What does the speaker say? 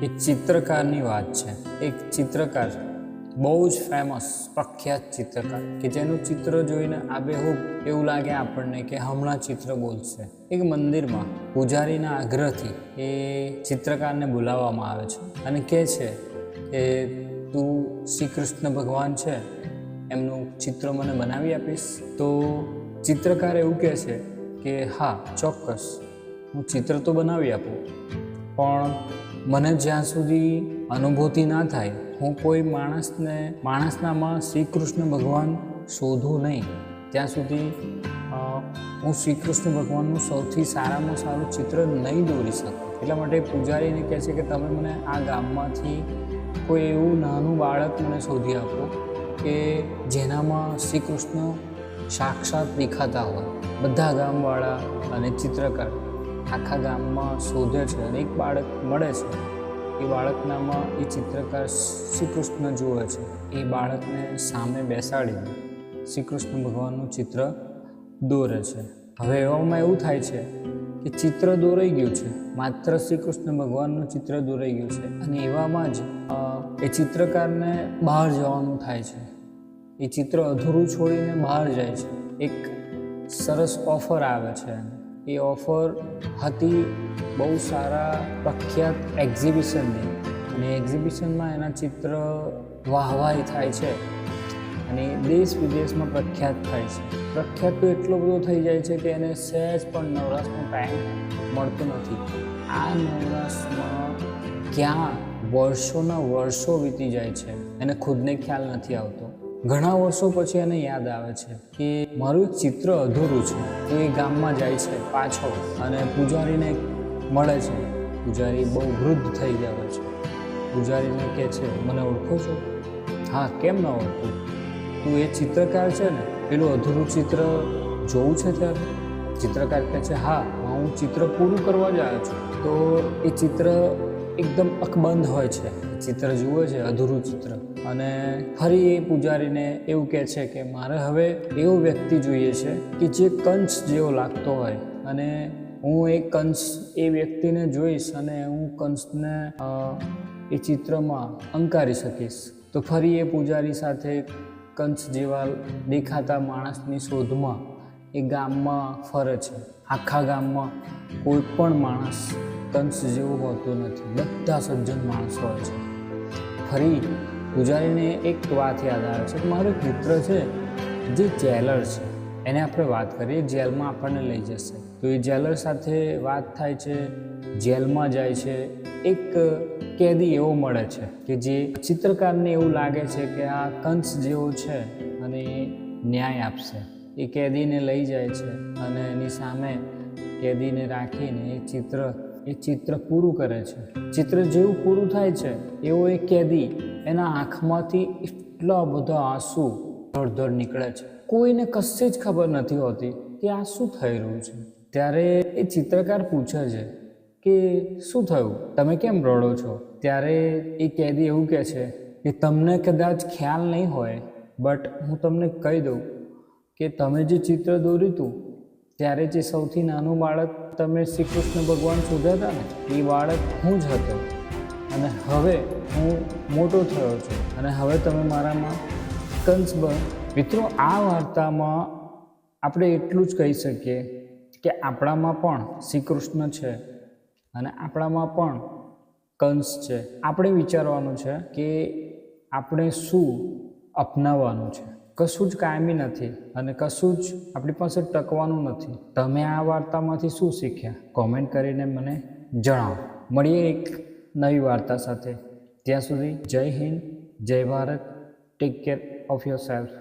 એક ચિત્રકારની વાત છે. એક ચિત્રકાર, બહુ જ ફેમસ પ્રખ્યાત ચિત્રકાર, કે જેનું ચિત્ર જોઈને આબેહૂબ એવું લાગે આપણને કે હમણાં ચિત્ર બોલશે. એક મંદિરમાં પૂજારીના આગ્રહથી એ ચિત્રકારને બોલાવવામાં આવે છે અને કહે છે કે તું શ્રી કૃષ્ણ ભગવાન છે એમનું ચિત્ર મને બનાવી આપીશ. તો ચિત્રકાર એવું કહે છે કે હા, ચોક્કસ હું ચિત્ર તો બનાવી આપું, પણ મને જ્યાં સુધી અનુભૂતિ ના થાય, હું કોઈ માણસનામાં શ્રી કૃષ્ણ ભગવાન શોધું નહીં, ત્યાં સુધી હું શ્રી કૃષ્ણ ભગવાનનું સૌથી સારામાં સારું ચિત્ર નહીં દોરી શકું. એટલા માટે પૂજારીને કહે છે કે તમે મને આ ગામમાંથી કોઈ એવું નાનું બાળક મને શોધી આપો કે જેનામાં શ્રી કૃષ્ણ સાક્ષાત દેખાતા હોય. બધા ગામવાળા અને ચિત્રકાર આખા ગામમાં શોધે છે અને એક બાળક મળે છે. એ બાળકનામાં એ ચિત્રકાર શ્રી કૃષ્ણ જુએ છે. એ બાળકને સામે બેસાડીને શ્રી કૃષ્ણ ભગવાનનું ચિત્ર દોરે છે. હવે એવામાં એવું થાય છે કે ચિત્ર દોરાઈ ગયું છે, માત્ર શ્રી કૃષ્ણ ભગવાનનું ચિત્ર દોરાઈ ગયું છે અને એવામાં જ એ ચિત્રકારને બહાર જવાનું થાય છે. એ ચિત્ર અધૂરું છોડીને બહાર જાય છે. એક સરસ ઓફર આવે છે. એ ઓફર હતી બહુ સારા પ્રખ્યાત એક્ઝિબિશનની, અને એક્ઝિબિશનમાં એના ચિત્ર વાહવાહી થાય છે અને દેશ વિદેશમાં પ્રખ્યાત થાય છે. પ્રખ્યાત તો એટલો બધો થઈ જાય છે કે એને સહેજ પણ નવરાશનો ટાઈમ મળતો નથી. આ નવરાશમાં ક્યાં વર્ષોના વર્ષો વીતી જાય છે એને ખુદને ખ્યાલ નથી આવતો. ઘણા વર્ષો પછી એને યાદ આવે છે કે મારું એક ચિત્ર અધૂરું છે. તો એ ગામમાં જાય છે પાછો અને પૂજારીને મળે છે. પૂજારી બહુ વૃદ્ધ થઈ ગયા છે. પૂજારીને કહે છે, મને ઓળખો છો? હા, કેમ ન ઓળખું? તું એ ચિત્રકાર છે ને, પેલું અધૂરું ચિત્ર જોવું છે ત્યારે? ચિત્રકાર કહે છે, હા, હું ચિત્ર પૂરું કરવા જ આવ્યો છું. તો એ ચિત્ર એકદમ અકબંધ હોય છે. ચિત્ર જુએ છે, અધૂરું ચિત્ર, અને ફરી એ પૂજારીને એવું કહે છે કે મારે હવે એવો વ્યક્તિ જોઈએ છે કે જે કંસ જેવો લાગતો હોય, અને હું એ વ્યક્તિને જોઈશ અને હું કંસને એ ચિત્રમાં અંકારી શકીશ. તો ફરી એ પૂજારી સાથે કંસ જેવા દેખાતા માણસની શોધમાં એ ગામમાં ફરે છે. આખા ગામમાં કોઈ પણ માણસ કંસ જેવું હોતું નથી. બધા સજ્જન માણસ હોય છે. ફરી પૂજારીને એક વાત યાદ આવે છે કે મારો એક મિત્ર છે જે જેલર છે, એને આપણે વાત કરીએ, જેલમાં આપણને લઈ જશે. તો એ જેલર સાથે વાત થાય છે, જેલમાં જાય છે. એક કેદી એવો મળે છે કે જે ચિત્રકારને એવું લાગે છે કે આ કંસ જેવો છે અને ન્યાય આપશે. એ કેદીને લઈ જાય છે અને એની સામે કેદીને રાખીને એ ચિત્ર પૂરું કરે છે. ચિત્ર જેવું પૂરું થાય છે એવો એ કેદી, એના આંખમાંથી એટલા બધા આંસુ ધડ નીકળે છે. કોઈને કશે જ ખબર નથી હોતી કે આ શું થઈ રહ્યું છે. ત્યારે એ ચિત્રકાર પૂછે છે કે શું થયું, તમે કેમ રડો છો? ત્યારે એ કેદી એવું કહે છે કે તમને કદાચ ખ્યાલ નહીં હોય, બટ હું તમને કહી દઉં કે તમે જે ચિત્ર દોર્યું હતું ત્યારે જે સૌથી નાનું બાળક તમે શ્રી કૃષ્ણ ભગવાન શોધ્યા હતા ને, એ બાળક હું જ હતો, અને હવે હું મોટો થયો છું અને હવે તમે મારામાં કંસ બન. મિત્રો, આ વાર્તામાં આપણે એટલું જ કહી શકીએ કે આપણામાં પણ શ્રી કૃષ્ણ છે અને આપણામાં પણ કંસ છે. આપણે વિચારવાનું છે કે આપણે શું અપનાવવાનું છે. કશું જ કાયમી નથી અને કશું જ આપણી પાસે ટકવાનું નથી. તમે આ વાર્તામાંથી શું શીખ્યા? કોમેન્ટ કરીને મને જણાવો. મળીએ એક નવી વાર્તા સાથે. ત્યાં સુધી જય હિન્દ, જય Bharat. Take care of your self.